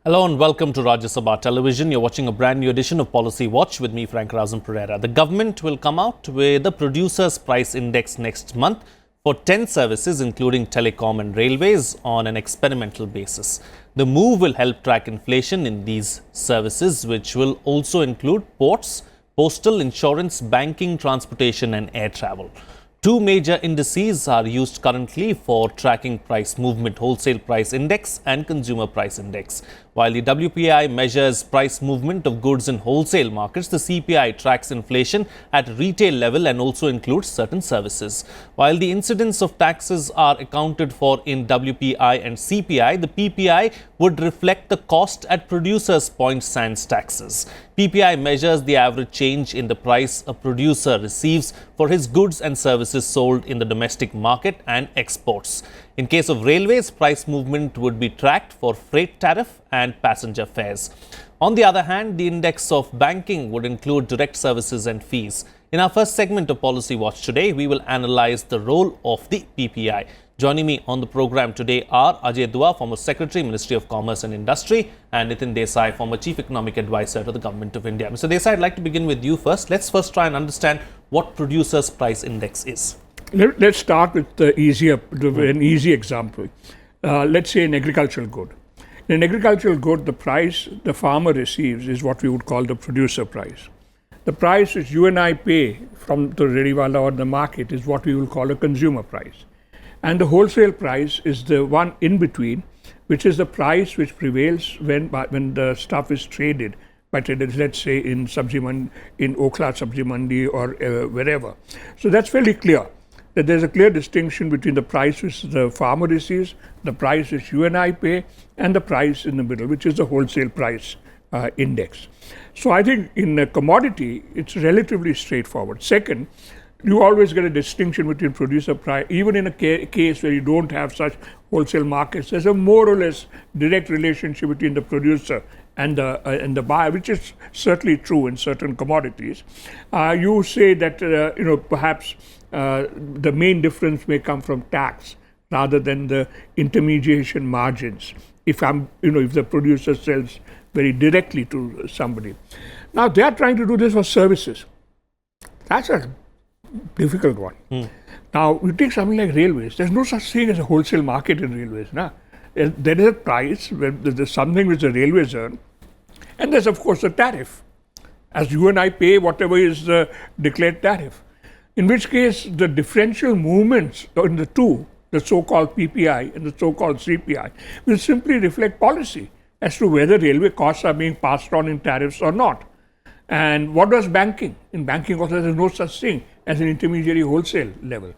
Hello and welcome to Rajya Sabha Television. You're watching a brand new edition of Policy Watch with me, Frank Rausan Pereira. The government will come out with the Producers Price Index next month for 10 services, including telecom and railways, on an experimental basis. The move will help track inflation in these services, which will also include ports, postal, insurance, banking, transportation and air travel. Two major indices are used currently for tracking price movement: wholesale price index and consumer price index. While the WPI measures price movement of goods in wholesale markets, the CPI tracks inflation at retail level and also includes certain services. While the incidence of taxes are accounted for in WPI and CPI, the PPI would reflect the cost at producers' point sans taxes. PPI measures the average change in the price a producer receives for his goods and services sold in the domestic market and exports. In case of railways, price movement would be tracked for freight tariff and passenger fares. On the other hand, the index of banking would include direct services and fees. In our first segment of Policy Watch today, we will analyze the role of the PPI. Joining me on the program today are Ajay, former Secretary, Ministry of Commerce and Industry, and Nitin Desai, former Chief Economic Advisor to the Government of India. Mr. Desai, I'd like to begin with you first. Let's first try and understand what Producers' Price Index is. Let's start with an easy example. Let's say an agricultural good. In an agricultural good, the price the farmer receives is what we would call the producer price. The price which you and I pay from the rediwala or the market is what we will call a consumer price. And the wholesale price is the one in between, which is the price which prevails when the stuff is traded by traders, let's say in Subsidy Mandi, in Okhla Subsidy Mandi or wherever. So that's fairly clear, that there's a clear distinction between the price which the farmer receives, the price which you and I pay, and the price in the middle, which is the wholesale price index. So I think in a commodity, it's relatively straightforward. Second, you always get a distinction between producer price. Even in a case where you don't have such wholesale markets, there's a more or less direct relationship between the producer and the buyer, which is certainly true in certain commodities. You say that perhaps the main difference may come from tax rather than the intermediation margins. If the producer sells very directly to somebody. Now they are trying to do this for services. That's a difficult one. Now you take something like railways. There's no such thing as a wholesale market in railways. There is a price where there's something which the railways earn, and there's of course a tariff, as you and I pay whatever is the declared tariff. In which case the differential movements in the two, the so-called PPI and the so-called CPI, will simply reflect policy as to whether railway costs are being passed on in tariffs or not. And what does banking? In banking also there is no such thing as an intermediary wholesale level.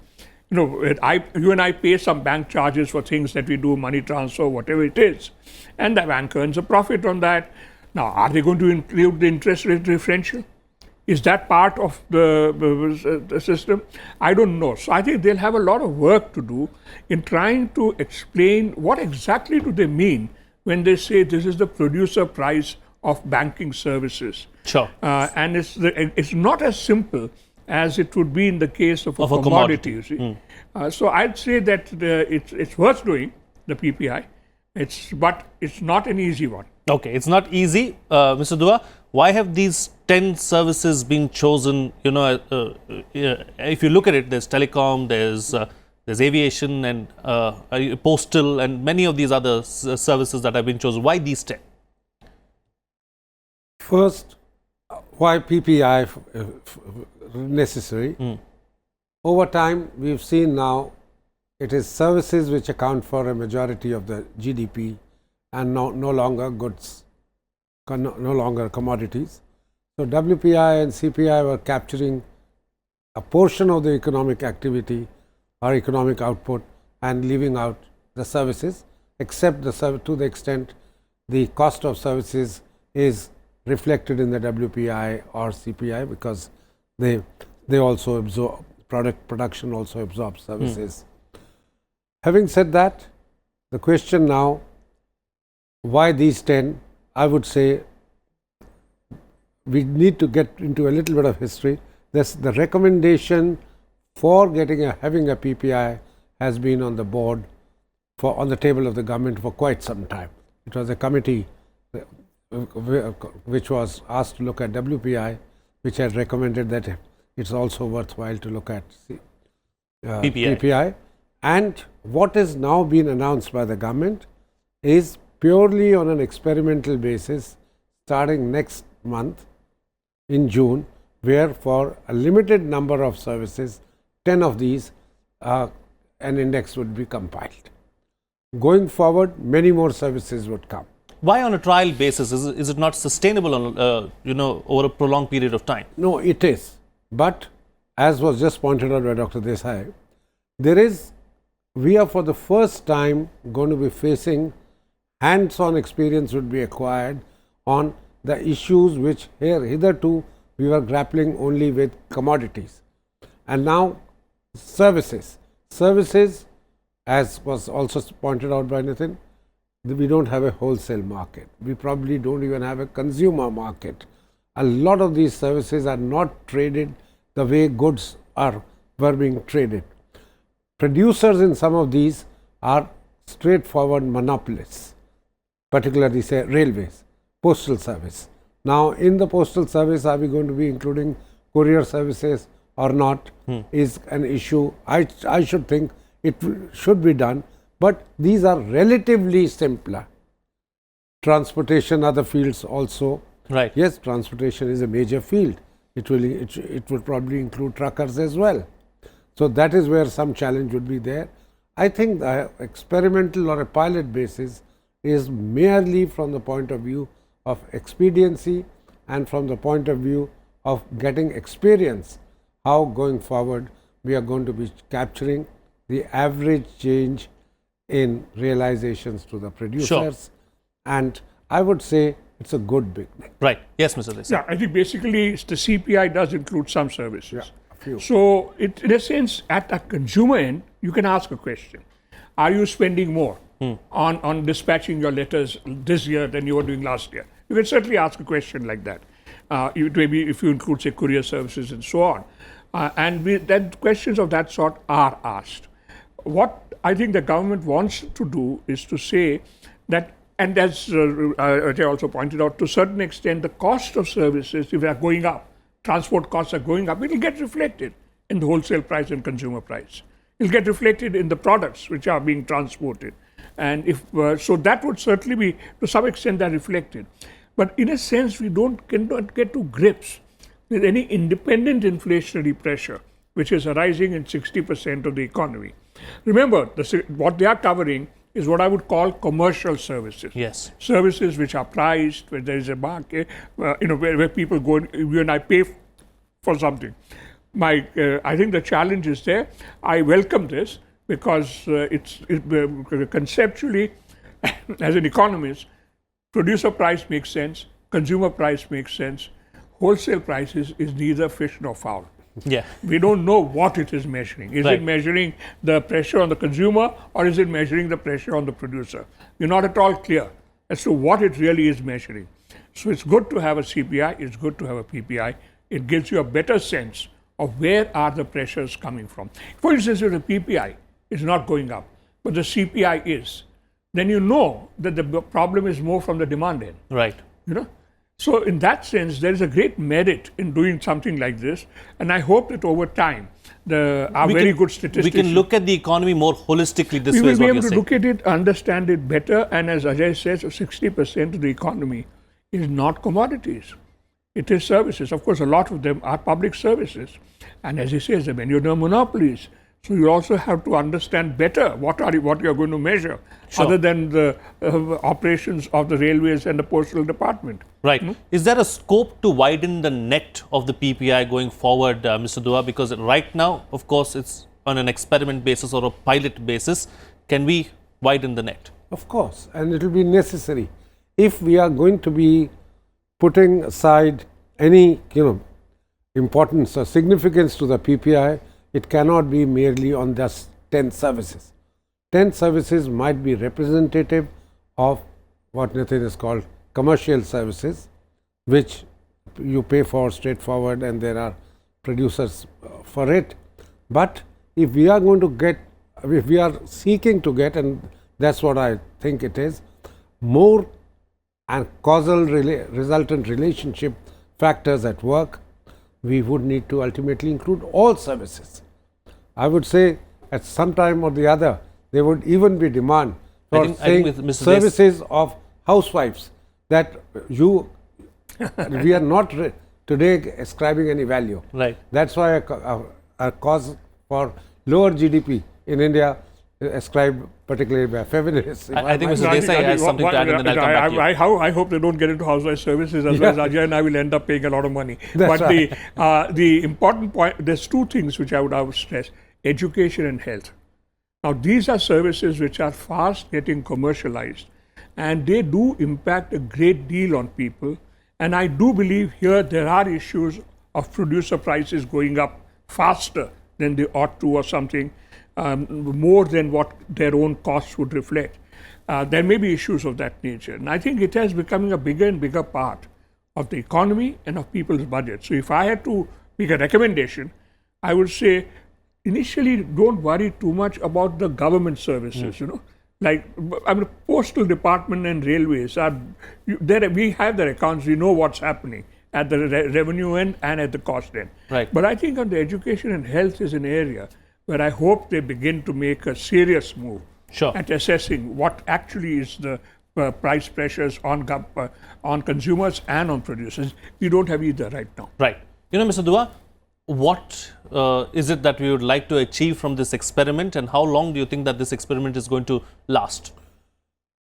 You and I pay some bank charges for things that we do, money transfer, whatever it is, and the bank earns a profit on that. Now, are they going to include the interest rate differential? Is that part of the system? I don't know. So I think they'll have a lot of work to do in trying to explain what exactly do they mean when they say this is the producer price of banking services. Sure. And it's not as simple as it would be in the case of a commodity. You see. So I'd say that it's worth doing, the PPI, but it's not an easy one. Okay, it's not easy. Mr. Dua, why have these 10 services been chosen? If you look at it, there's telecom, there's aviation and postal and many of these other services that have been chosen. Why these 10? First, why PPI necessary? Over time, we've seen now it is services which account for a majority of the GDP and no longer goods, no longer commodities. So WPI and CPI were capturing a portion of the economic activity or economic output and leaving out the services, except to the extent the cost of services is reflected in the WPI or CPI, because they also absorb production also absorbs services. Having said that, the question now, why these 10? I would say we need to get into a little bit of history. The recommendation for having a PPI has been on the board on the table of the government for quite some time. It was a committee which was asked to look at WPI, which had recommended that it's also worthwhile to look at PPI. And what is now been announced by the government is purely on an experimental basis starting next month in June, where for a limited number of services, 10 of these, an index would be compiled. Going forward, many more services would come. Why on a trial basis? Is it not sustainable on, over a prolonged period of time? No, it is. But as was just pointed out by Dr. Desai, we are for the first time going to be facing hands-on experience would be acquired on the issues which hitherto we were grappling only with commodities. And now services, as was also pointed out by Nitin, we don't have a wholesale market. We probably don't even have a consumer market. A lot of these services are not traded the way goods were being traded. Producers in some of these are straightforward monopolists, particularly say railways, postal service. Now in the postal service, are we going to be including courier services or not is an issue. I should think it should be done, but these are relatively simpler. Transportation, other fields also. Right. Yes, transportation is a major field. It will probably include truckers as well. So that is where some challenge would be there. I think the experimental or a pilot basis is merely from the point of view of expediency and from the point of view of getting experience, how going forward we are going to be capturing the average change in realizations to the producers. Sure. And I would say it's a good beginning. Right. Yes, Mr. Desai. Yeah, I think basically the CPI does include some services. Yeah, a few. So, in a sense, at a consumer end, you can ask a question. Are you spending more on dispatching your letters this year than you were doing last year? You can certainly ask a question like that. Maybe if you include, say, courier services and so on. Then questions of that sort are asked. What I think the government wants to do is to say that, and as Ajay also pointed out, to a certain extent, the cost of services, if they are going up, transport costs are going up, it will get reflected in the wholesale price and consumer price. It will get reflected in the products which are being transported. And if so, that would certainly be, to some extent, that reflected. But in a sense, we cannot get to grips with any independent inflationary pressure which is arising in 60% of the economy. Remember, what they are covering is what I would call commercial services. Yes. Services which are priced, where there is a market, where people go, you and I pay for something. I think the challenge is there. I welcome this because conceptually, as an economist, producer price makes sense, consumer price makes sense, wholesale prices is neither fish nor fowl. Yeah. We don't know what it is measuring. Is it measuring the pressure on the consumer or is it measuring the pressure on the producer? We're not at all clear as to what it really is measuring. So it's good to have a CPI, it's good to have a PPI. It gives you a better sense of where are the pressures coming from. For instance, if the PPI is not going up, but the CPI is, then you know that the problem is more from the demand end. Right. So in that sense, there is a great merit in doing something like this, and I hope that over time, our very good statisticians, we can look at the economy more holistically this way. We will is be what able to you're look at it, understand it better, and as Ajay says, 60% of the economy is not commodities. It is services. Of course, a lot of them are public services, and as he says, many of them are monopolies. So you also have to understand better what you are going to measure, other than the operations of the railways and the postal department. Right. Is there a scope to widen the net of the PPI going forward, Mr. Dua? Because right now, of course, it's on an experiment basis or a pilot basis. Can we widen the net? Of course, and it will be necessary. If we are going to be putting aside any importance or significance to the PPI, it cannot be merely on just 10 services. 10 services might be representative of what Nitin is called commercial services, which you pay for straightforward and there are producers for it. But if we are seeking to get, and that's what I think it is, more and causal resultant relationship factors at work, we would need to ultimately include all services. I would say at some time or the other, there would even be demand for services of housewives that we are not today ascribing any value. Right. That's why a cause for lower GDP in India ascribed particularly by feminists. I think Mr. Desai has something to add, and then I'll come back to you. I hope they don't get into housewife services, otherwise Ajay and I will end up paying a lot of money. That's But the important point, there's two things which I would stress: education and health. Now, these are services which are fast getting commercialized, and they do impact a great deal on people. And I do believe here there are issues of producer prices going up faster than they ought to, or something, more than what their own costs would reflect. There may be issues of that nature. And I think it is becoming a bigger and bigger part of the economy and of people's budget. So if I had to make a recommendation, I would say, initially, don't worry too much about the government services, Like, postal department and railways we have their accounts, we know what's happening at the revenue end and at the cost end. Right. But I think on the education and health is an area where I hope they begin to make a serious move at assessing what actually is the price pressures on consumers and on producers. We don't have either right now. Right. Mr. Dua, what is it that we would like to achieve from this experiment, and how long do you think that this experiment is going to last?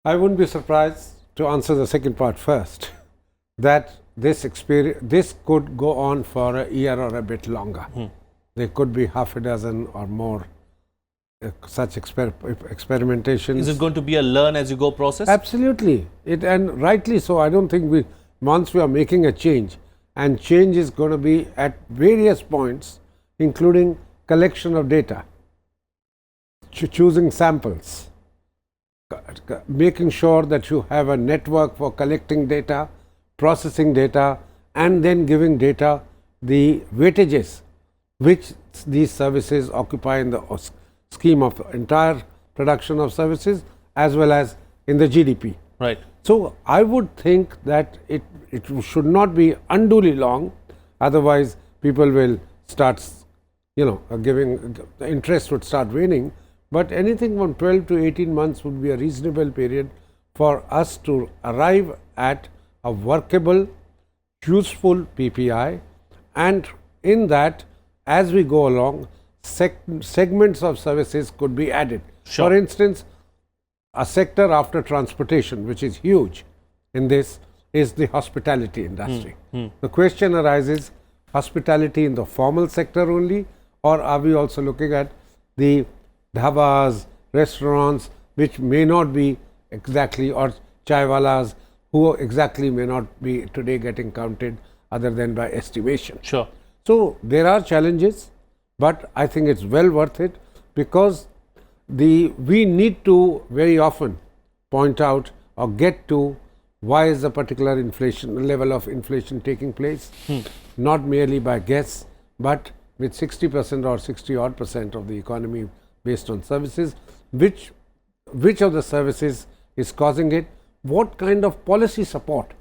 I wouldn't be surprised, to answer the second part first, that this could go on for a year or a bit longer. There could be half a dozen or more such experimentation. Is it going to be a learn as you go process? Absolutely, and rightly so. I don't think once we are making a change, and change is going to be at various points, including collection of data, choosing samples, making sure that you have a network for collecting data, processing data, and then giving data the weightages which these services occupy in the scheme of entire production of services as well as in the GDP. Right. So I would think that it should not be unduly long, otherwise people will start, giving, the interest would start waning. But anything from 12 to 18 months would be a reasonable period for us to arrive at a workable, useful PPI, and in that, as we go along, segments of services could be added. Sure. For instance, a sector after transportation, which is huge in this, is the hospitality industry. The question arises, hospitality in the formal sector only, or are we also looking at the dhabas, restaurants, which may not be exactly, or chaiwalas, who exactly may not be today getting counted other than by estimation. Sure. So there are challenges, but I think it's well worth it, because we need to very often point out or get to why is a particular level of inflation taking place, not merely by guess, but with 60% or 60% of the economy based on services, which of the services is causing it, what kind of policy support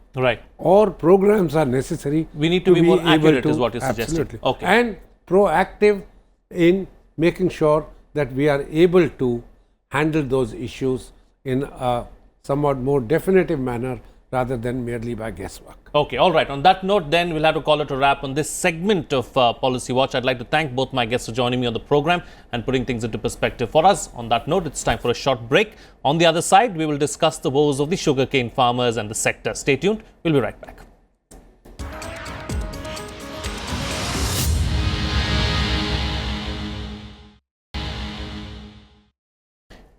or programs are necessary. We need to be more accurate, is what you're suggesting. Absolutely. Okay. And proactive in making sure that we are able to handle those issues in a somewhat more definitive manner rather than merely by guesswork. Okay, all right. On that note, then, we'll have to call it a wrap on this segment of Policy Watch. I'd like to thank both my guests for joining me on the program and putting things into perspective for us. On that note, it's time for a short break. On the other side, we will discuss the woes of the sugarcane farmers and the sector. Stay tuned. We'll be right back.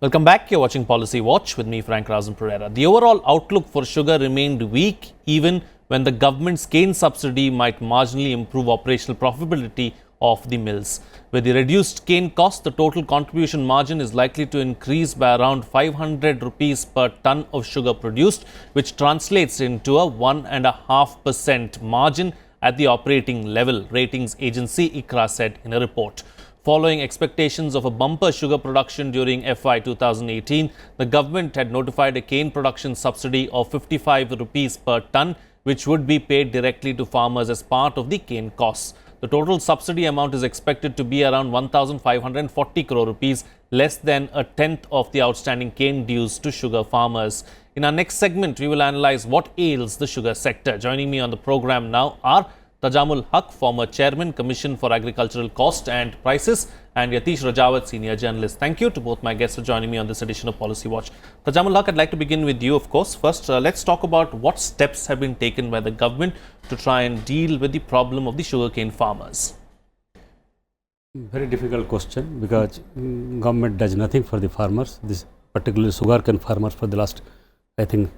Welcome back. You're watching Policy Watch with me, Rausan Pereira. The overall outlook for sugar remained weak even when the government's cane subsidy might marginally improve operational profitability of the mills. With the reduced cane cost, the total contribution margin is likely to increase by around 500 rupees per ton of sugar produced, which translates into a 1.5% margin at the operating level, ratings agency ICRA said in a report. Following expectations of a bumper sugar production during FY 2018, the government had notified a cane production subsidy of 55 rupees per ton, which would be paid directly to farmers as part of the cane costs. The total subsidy amount is expected to be around 1,540 crore rupees, less than a tenth of the outstanding cane dues to sugar farmers. In our next segment, we will analyze what ails the sugar sector. Joining me on the program now are Tajamul, Haque, former chairman, Commission for Agricultural Cost and Prices, and Yatish, Rajawat, senior journalist. Thank you to both my guests for joining me on this edition of Policy Watch. Tajamul, Haque, I'd like to begin with you, of course. First, let's talk about what steps have been taken by the government to try and deal with the problem of the sugarcane farmers. Very difficult question, because government does nothing for the farmers, this particularly sugarcane farmers, for the last, I think,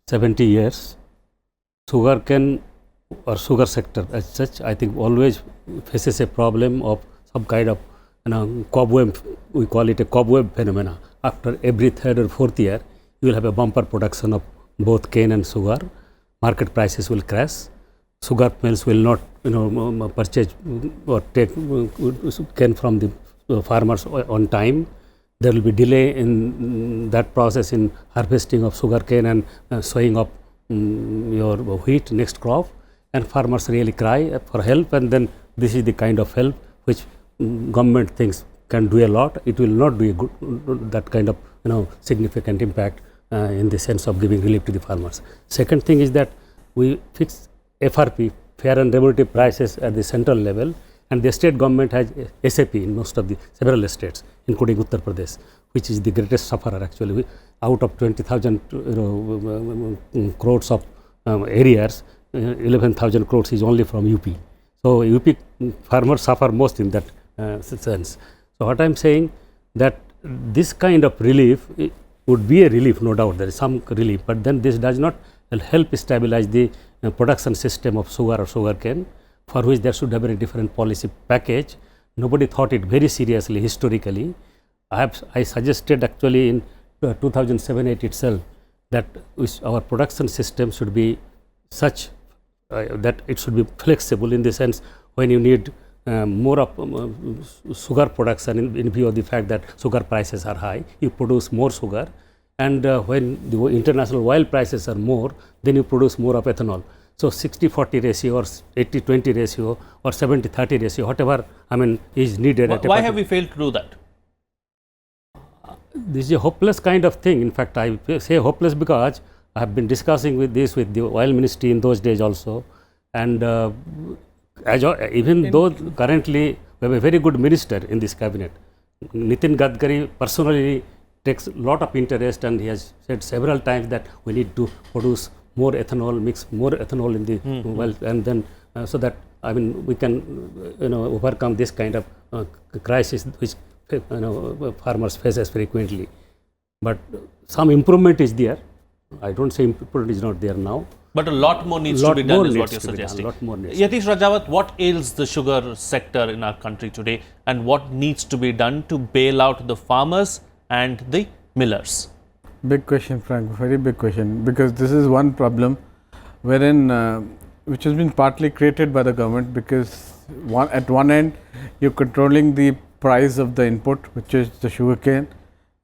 70 years. Sugarcane or sugar sector as such, I think, always faces a problem of some kind of cobweb. We call it a cobweb phenomena. After every third or fourth year, you will have a bumper production of both cane and sugar. Market prices will crash. Sugar mills will not purchase or take cane from the farmers on time. There will be delay in that process in harvesting of sugar cane and sowing of your wheat next crop, and farmers really cry for help, and then this is the kind of help which government thinks can do a lot. It will not do a good, that kind of significant impact in the sense of giving relief to the farmers. Second thing is that we fix FRP, fair and remunerative prices, at the central level, and the state government has SAP in most of the several states, including Uttar Pradesh, which is the greatest sufferer actually. Out of 20,000 crores of areas, 11,000 crores is only from UP. So UP farmers suffer most in that sense. So what I am saying, that this kind of relief would be a relief, no doubt there is some relief, but then this does not help stabilize the production system of sugar or sugarcane, for which there should have been a different policy package. Nobody thought it very seriously historically. I suggested actually in 2007-8 itself that our production system should be such that it should be flexible, in the sense when you need more of sugar production in view of the fact that sugar prices are high, you produce more sugar, and when the international oil prices are more, then you produce more of ethanol. So 60-40 ratio or 80-20 ratio or 70-30 ratio, whatever is needed. Why have we failed to do that? This is a hopeless kind of thing. In fact, I say hopeless because I have been discussing with the oil ministry in those days also, and even though currently we have a very good minister in this cabinet, Nitin Gadkari personally takes a lot of interest, and he has said several times that we need to produce more ethanol, mix more ethanol in the well, and then so that we can overcome this kind of crisis which farmers faces frequently. But some improvement is there. I don't say improvement is not there now. But a lot more needs to be done, is what you're suggesting. Yatish, Rajawat, what ails the sugar sector in our country today, and what needs to be done to bail out the farmers and the millers? Big question, Frank, very big question, because this is one problem wherein which has been partly created by the government, because at one end you're controlling the price of the input, which is the sugarcane,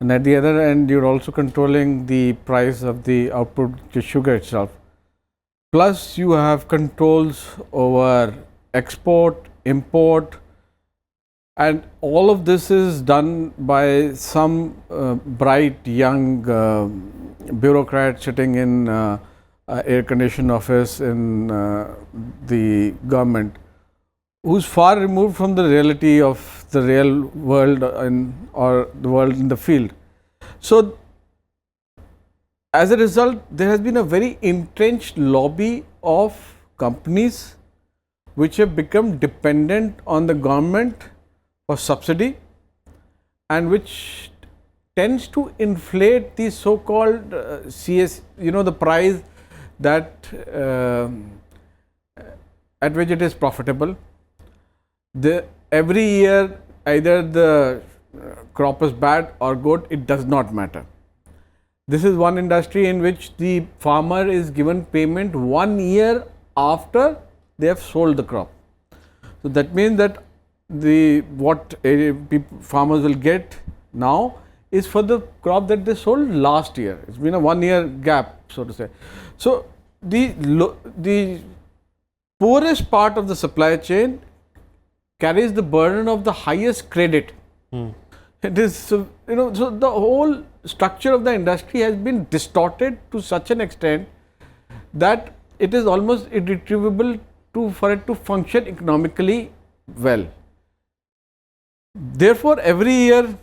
and at the other end you're also controlling the price of the output, the sugar itself. Plus you have controls over export, import, and all of this is done by some bright young bureaucrat sitting in air-conditioned office in the government, who's far removed from the reality of the real world or the world in the field. So as a result, there has been a very entrenched lobby of companies which have become dependent on the government for subsidy, and which tends to inflate the so-called CS, the price that at which it is profitable. Every year, either the crop is bad or good, it does not matter. This is one industry in which the farmer is given payment 1 year after they have sold the crop. So that means that what farmers will get now is for the crop that they sold last year. It's been a 1 year gap, so to say. So the poorest part of the supply chain carries the burden of the highest credit. It is, so the whole structure of the industry has been distorted to such an extent that it is almost irretrievable for it to function economically well. Therefore, every year,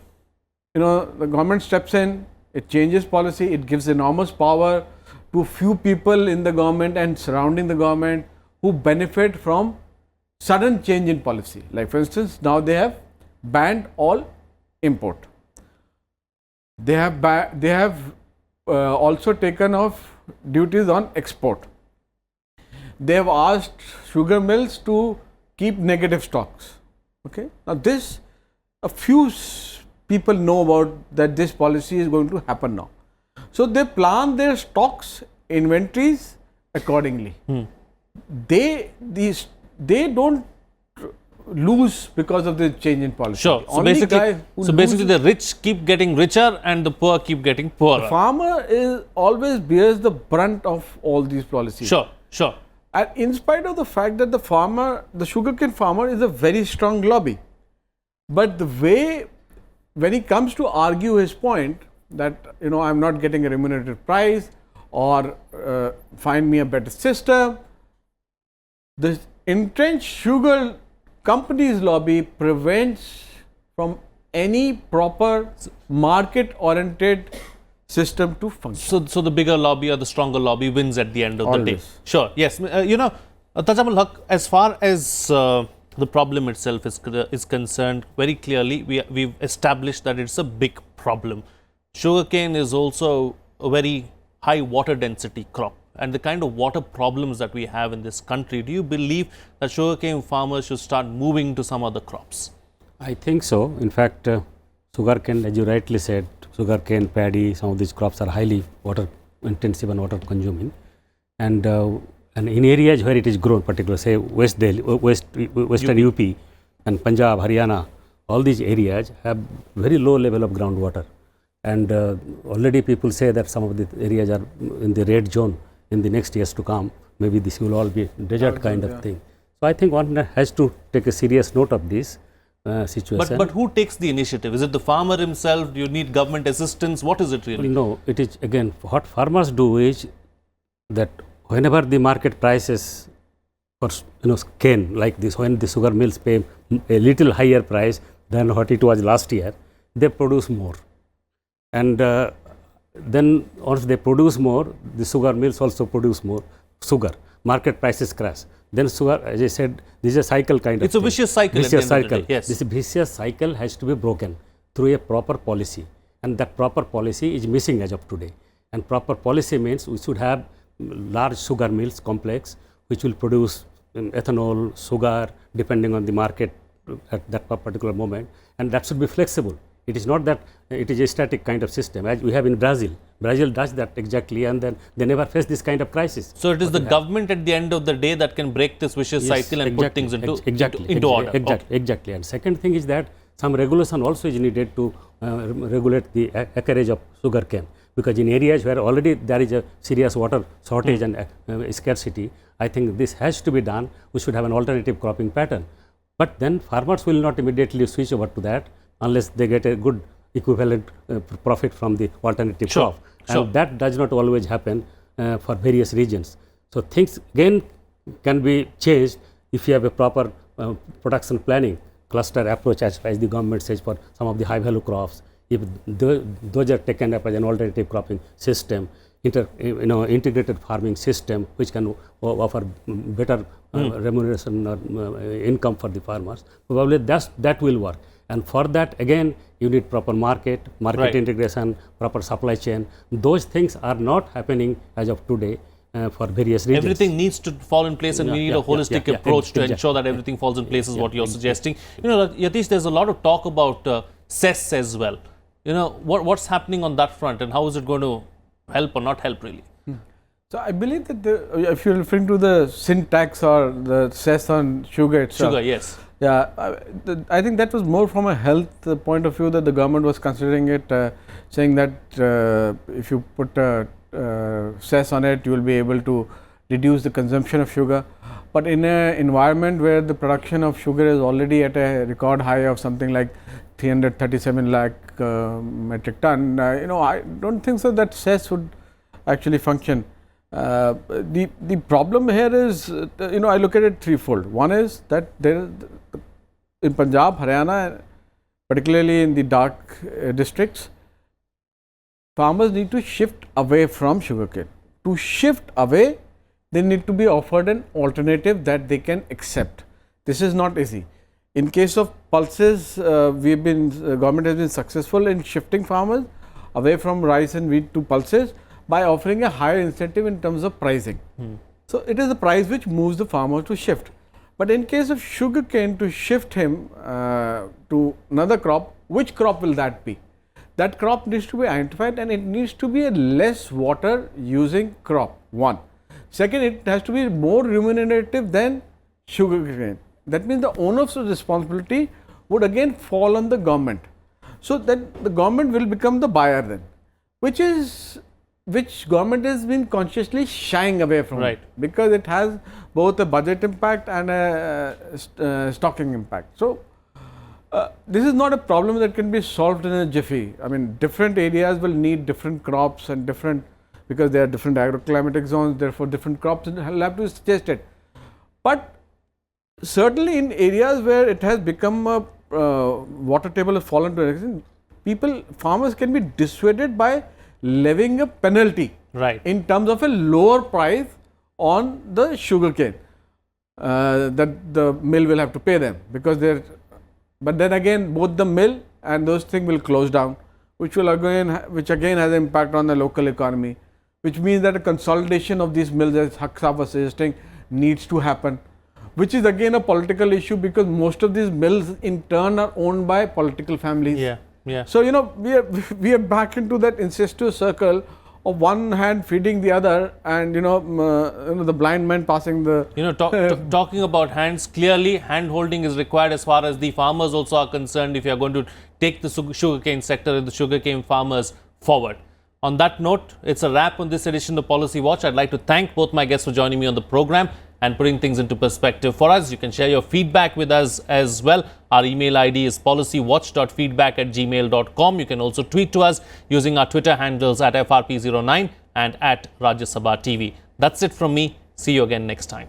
the government steps in, it changes policy, it gives enormous power to a few people in the government and surrounding the government who benefit from sudden change in policy. Like for instance, now they have banned all import. They have also taken off duties on export. They have asked sugar mills to keep negative stocks. Okay. Now this, a few people know about that this policy is going to happen now. So they plan their stocks, inventories accordingly. They don't lose because of the change in policy. Sure. So basically the rich keep getting richer and the poor keep getting poorer. The farmer always bears the brunt of all these policies. Sure. And in spite of the fact that the sugarcane farmer is a very strong lobby, but the way when he comes to argue his point that I'm not getting a remunerated price or find me a better system, the entrenched sugar companies lobby prevents from any proper market oriented system to function. So the bigger lobby or the stronger lobby wins at the end of the day. Sure. Yes. Tajamul Haque, as far as the problem itself is concerned, very clearly we've established that it's a big problem. Sugarcane is also a very high water density crop, and the kind of water problems that we have in this country, do you believe that sugarcane farmers should start moving to some other crops? I think so. In fact, sugarcane, as you rightly said, sugarcane, paddy, some of these crops are highly water intensive and water consuming, and in areas where it is grown, particularly say West Delhi, Western UP and Punjab, Haryana, all these areas have very low level of groundwater, and already people say that some of the areas are in the red zone. In the next years to come, maybe this will all be desert kind of thing. So I think one has to take a serious note of this situation. But who takes the initiative? Is it the farmer himself? Do you need government assistance? What is it really? No, it is again what farmers do is that whenever the market prices for cane like this, when the sugar mills pay a little higher price than what it was last year, they produce more, and then once they produce more, the sugar mills also produce more sugar. Market prices crash. Then sugar, as I said, this is a cycle kind of. It's a vicious cycle. Vicious cycle. Yes. This vicious cycle has to be broken through a proper policy, and that proper policy is missing as of today. And proper policy means we should have large sugar mills complex which will produce ethanol, sugar, depending on the market at that particular moment, and that should be flexible. It is not that it is a static kind of system as we have in Brazil. Brazil does that exactly, and then they never face this kind of crisis. So it is the government at the end of the day that can break this vicious cycle and put things into order. Exactly. And second thing is that some regulation also is needed to regulate the acreage of sugarcane, because in areas where already there is a serious water shortage and scarcity, I think this has to be done. We should have an alternative cropping pattern. But then farmers will not immediately switch over to that unless they get a good equivalent profit from the alternative crop. And that does not always happen for various regions. So things again can be changed if you have a proper production planning, cluster approach as the government says for some of the high value crops. If those are taken up as an alternative cropping system, integrated farming system which can offer better remuneration or income for the farmers, probably that will work. And for that again you need proper market integration, proper supply chain. Those things are not happening as of today for various regions. Everything needs to fall in place, and we need a holistic approach to ensure that everything falls in place is what you're suggesting. Yatish, there's a lot of talk about cess as well. What's happening on that front, and how is it going to help or not help really? So I believe that if you're referring to the sin tax or the cess on sugar itself. Sugar, yes. Yeah, I think that was more from a health point of view that the government was considering it, saying that if you put a cess on it, you will be able to reduce the consumption of sugar. But in an environment where the production of sugar is already at a record high of something like 337 lakh metric ton, I don't think so that cess would actually function. The problem here is, I look at it threefold. One is that there, in Punjab, Haryana, particularly in the dark districts, farmers need to shift away from sugarcane. To shift away, they need to be offered an alternative that they can accept. This is not easy. In case of pulses, government has been successful in shifting farmers away from rice and wheat to pulses by offering a higher incentive in terms of pricing. So it is the price which moves the farmer to shift. But in case of sugarcane, to shift him to another crop, which crop will that be? That crop needs to be identified, and it needs to be a less water using crop, one. Second, it has to be more remunerative than sugarcane. That means the onus of responsibility would again fall on the government. So then the government will become the buyer then, which government has been consciously shying away from, right, because it has both a budget impact and a stocking impact. So this is not a problem that can be solved in a jiffy. I mean, different areas will need different crops and different, because there are different agroclimatic zones, therefore different crops will have to be tested. But certainly in areas where it has become a water table has fallen to an extent, farmers can be dissuaded by levying a penalty, right, in terms of a lower price on the sugarcane that the mill will have to pay them, because but then again both the mill and those things will close down, which again has an impact on the local economy, which means that a consolidation of these mills, as Haque was suggesting, needs to happen, which is again a political issue, because most of these mills in turn are owned by political families. Yeah. Yeah. So we are back into that incestuous circle of one hand feeding the other, and the blind man passing the. Talking about hands, clearly hand holding is required as far as the farmers also are concerned, if you are going to take the sugarcane sector and the sugarcane farmers forward. On that note, it's a wrap on this edition of Policy Watch. I'd like to thank both my guests for joining me on the program and putting things into perspective for us. You can share your feedback with us as well. Our email ID is policywatch.feedback@gmail.com. You can also tweet to us using our Twitter handles @FRP09 and @Rajya Sabha TV. That's it from me. See you again next time.